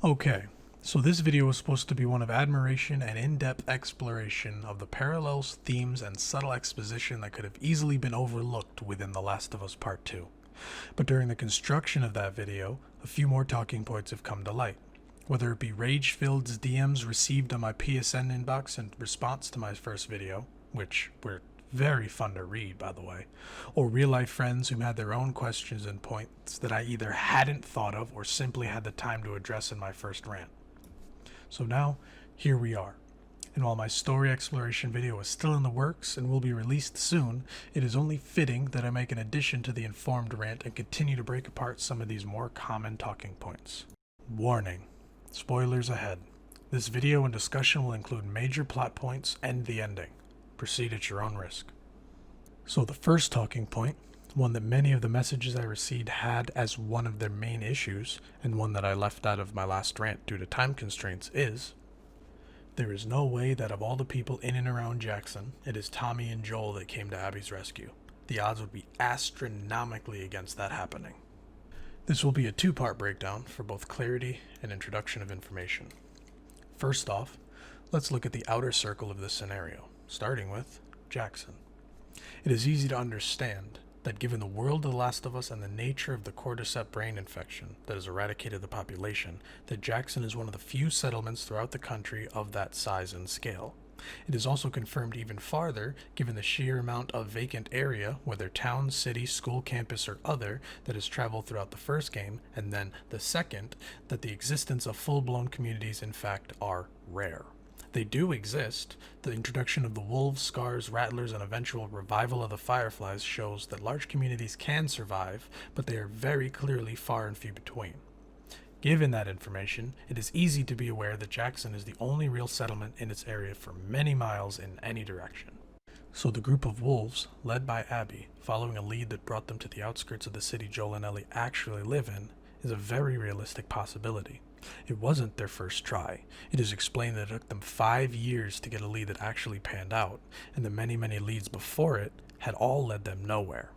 Okay, so this video was supposed to be one of admiration and in-depth exploration of the parallels, themes, and subtle exposition that could have easily been overlooked within The Last of Us Part 2. But during the construction of that video, a few more talking points have come to light. Whether it be rage-filled DMs received on my PSN inbox in response to my first video, which were very fun to read, by the way, or real-life friends who had their own questions and points that I either hadn't thought of or simply had the time to address in my first rant. So now, here we are. And while my story exploration video is still in the works and will be released soon, it is only fitting that I make an addition to the informed rant and continue to break apart some of these more common talking points. Warning. Spoilers ahead. This video and discussion will include major plot points and the ending. Proceed at your own risk. So the first talking point, one that many of the messages I received had as one of their main issues, and one that I left out of my last rant due to time constraints, is there is no way that of all the people in and around Jackson, it is Tommy and Joel that came to Abby's rescue. The odds would be astronomically against that happening. This will be a two-part breakdown for both clarity and introduction of information. First off, let's look at the outer circle of this scenario, starting with Jackson. It is easy to understand that given the world of The Last of Us and the nature of the cordyceps brain infection that has eradicated the population, that Jackson is one of the few settlements throughout the country of that size and scale. It is also confirmed even farther, given the sheer amount of vacant area, whether town, city, school, campus, or other, that has traveled throughout the first game, and then the second, that the existence of full-blown communities in fact are rare. They do exist. The introduction of the wolves, scars, rattlers, and eventual revival of the fireflies shows that large communities can survive, but they are very clearly far and few between. Given that information, it is easy to be aware that Jackson is the only real settlement in its area for many miles in any direction. So the group of wolves, led by Abby, following a lead that brought them to the outskirts of the city Joel and Ellie actually live in, is a very realistic possibility. It wasn't their first try. It is explained that it took them 5 years to get a lead that actually panned out, and the many leads before it had all led them nowhere.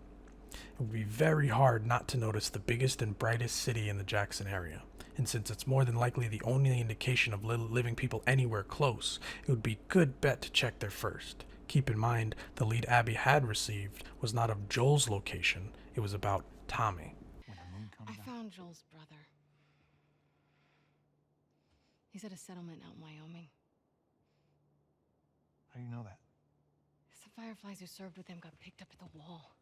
It would be very hard not to notice the biggest and brightest city in the Jackson area, and since it's more than likely the only indication of living people anywhere close, it would be a good bet to check there first. Keep in mind, the lead Abby had received was not of Joel's location, it was about Tommy. I found Joel's brother. He's at a settlement out in Wyoming. How do you know that? The fireflies who served with him got picked up at the wall.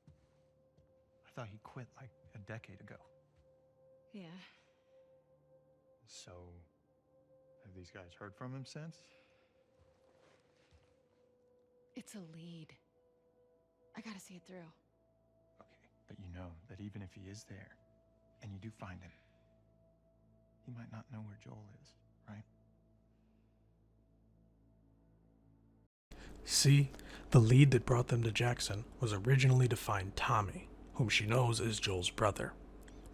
I thought he quit like a decade ago. Yeah. So, have these guys heard from him since? It's a lead. I gotta see it through. Okay, but you know that even if he is there, and you do find him, he might not know where Joel is, right? See, the lead that brought them to Jackson was originally to find Tommy, whom she knows is Joel's brother,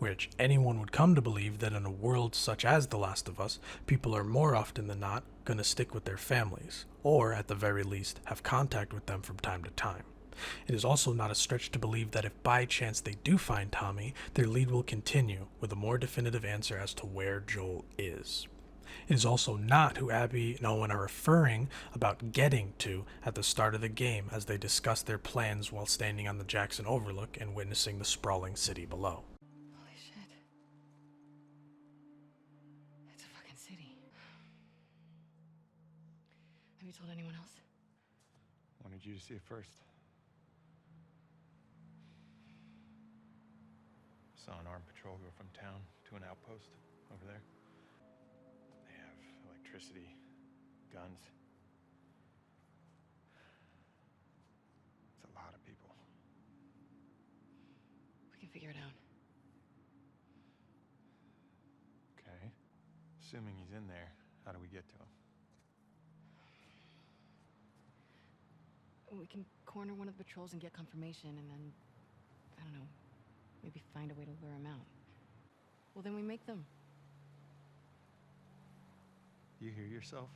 which anyone would come to believe that in a world such as The Last of Us, people are more often than not going to stick with their families, or at the very least have contact with them from time to time. It is also not a stretch to believe that if by chance they do find Tommy, their lead will continue with a more definitive answer as to where Joel is. It is also not who Abby and Owen are referring about getting to at the start of the game as they discuss their plans while standing on the Jackson Overlook and witnessing the sprawling city below. Holy shit. It's a fucking city. Have you told anyone else? Wanted you to see it first. Saw an armed patrol go from town to an outpost over there. They have electricity, guns. It's a lot of people. We can figure it out. Okay. Assuming he's in there, how do we get to him? We can corner one of the patrols and get confirmation, and then, I don't know, maybe find a way to lure him out. Well, then we make them. You hear yourself?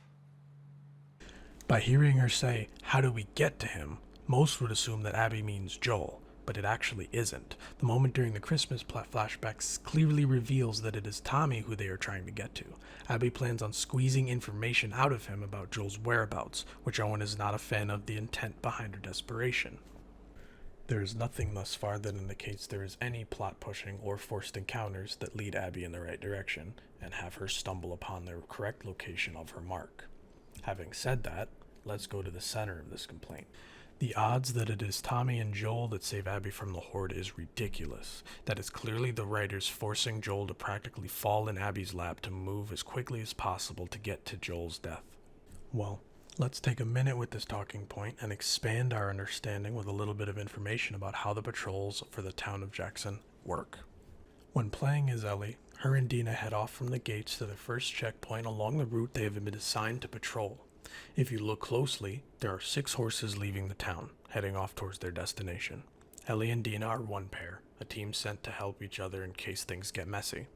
By hearing her say, "How do we get to him?" most would assume that Abby means Joel, but it actually isn't. The moment during the Christmas flashbacks clearly reveals that it is Tommy who they are trying to get to. Abby plans on squeezing information out of him about Joel's whereabouts, which Owen is not a fan of the intent behind her desperation. There is nothing thus far that indicates there is any plot pushing or forced encounters that lead Abby in the right direction and have her stumble upon the correct location of her mark. Having said that, let's go to the center of this complaint. The odds that it is Tommy and Joel that save Abby from the Horde is ridiculous. That is clearly the writers forcing Joel to practically fall in Abby's lap to move as quickly as possible to get to Joel's death. Well, let's take a minute with this talking point and expand our understanding with a little bit of information about how the patrols for the town of Jackson work. When playing as Ellie, her and Dina head off from the gates to their first checkpoint along the route they have been assigned to patrol. If you look closely, there are 6 horses leaving the town, heading off towards their destination. Ellie and Dina are one pair, a team sent to help each other in case things get messy.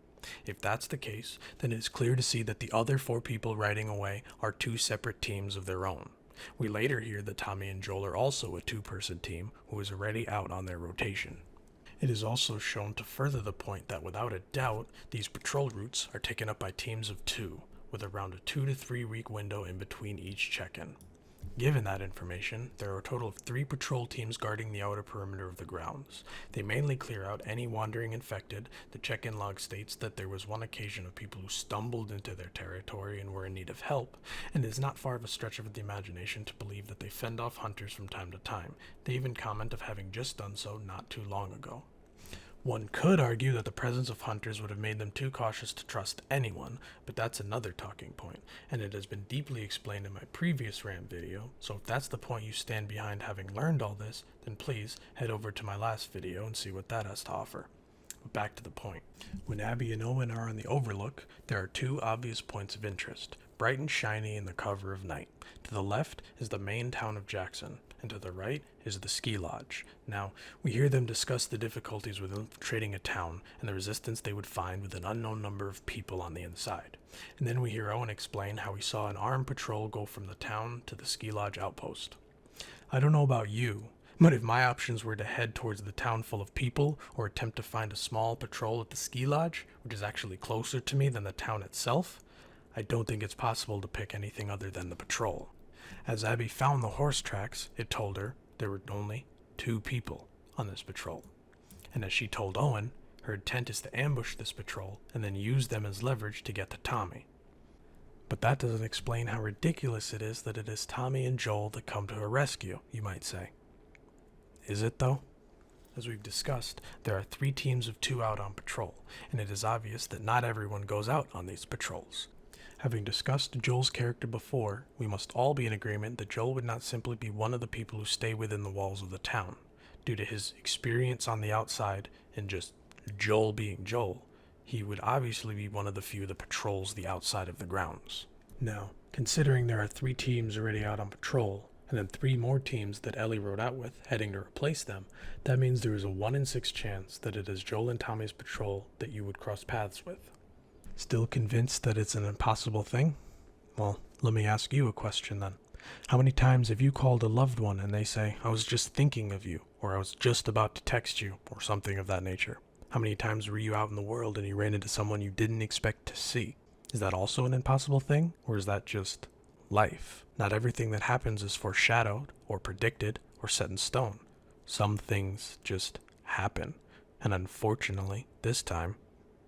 If that's the case, then it is clear to see that the other 4 people riding away are 2 separate teams of their own. We later hear that Tommy and Joel are also a 2-person team who is already out on their rotation. It is also shown to further the point that without a doubt, these patrol routes are taken up by teams of 2, with around a 2 to 3 week window in between each check-in. Given that information, there are a total of 3 patrol teams guarding the outer perimeter of the grounds. They mainly clear out any wandering infected. The check-in log states that there was one occasion of people who stumbled into their territory and were in need of help, and it is not far of a stretch of the imagination to believe that they fend off hunters from time to time. They even comment of having just done so not too long ago. One could argue that the presence of hunters would have made them too cautious to trust anyone, but that's another talking point, and it has been deeply explained in my previous Rant video, so if that's the point you stand behind having learned all this, then please head over to my last video and see what that has to offer. But back to the point. When Abby and Owen are on the Overlook, there are 2 obvious points of interest, bright and shiny in the cover of night. To the left is the main town of Jackson, and to the right is the ski lodge. Now, we hear them discuss the difficulties with infiltrating a town and the resistance they would find with an unknown number of people on the inside. And then we hear Owen explain how he saw an armed patrol go from the town to the ski lodge outpost. I don't know about you, but if my options were to head towards the town full of people or attempt to find a small patrol at the ski lodge, which is actually closer to me than the town itself, I don't think it's possible to pick anything other than the patrol. As Abby found the horse tracks, it told her there were only 2 people on this patrol. And as she told Owen, her intent is to ambush this patrol and then use them as leverage to get to Tommy. But that doesn't explain how ridiculous it is that it is Tommy and Joel that come to her rescue, you might say. Is it though? As we've discussed, there are 3 teams of 2 out on patrol, and it is obvious that not everyone goes out on these patrols. Having discussed Joel's character before, we must all be in agreement that Joel would not simply be one of the people who stay within the walls of the town. Due to his experience on the outside and just Joel being Joel, he would obviously be one of the few that patrols the outside of the grounds. Now, considering there are 3 teams already out on patrol, and then 3 more teams that Ellie rode out with heading to replace them, that means there is a 1 in 6 chance that it is Joel and Tommy's patrol that you would cross paths with. Still convinced that it's an impossible thing? Well, let me ask you a question then. How many times have you called a loved one and they say, I was just thinking of you, or I was just about to text you, or something of that nature? How many times were you out in the world and you ran into someone you didn't expect to see? Is that also an impossible thing, or is that just life? Not everything that happens is foreshadowed, or predicted, or set in stone. Some things just happen, and unfortunately, this time,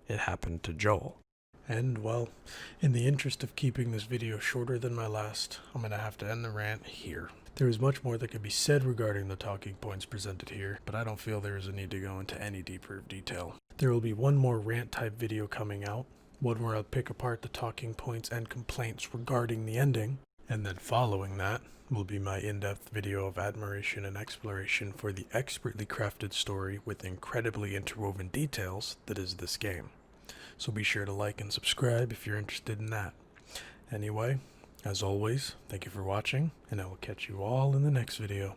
it happened to Joel. And, well, in the interest of keeping this video shorter than my last, I'm going to have to end the rant here. There is much more that could be said regarding the talking points presented here, but I don't feel there is a need to go into any deeper detail. There will be one more rant type video coming out, one where I'll pick apart the talking points and complaints regarding the ending, and then following that will be my in-depth video of admiration and exploration for the expertly crafted story with incredibly interwoven details that is this game. So be sure to like and subscribe if you're interested in that. Anyway, as always, thank you for watching, and I will catch you all in the next video.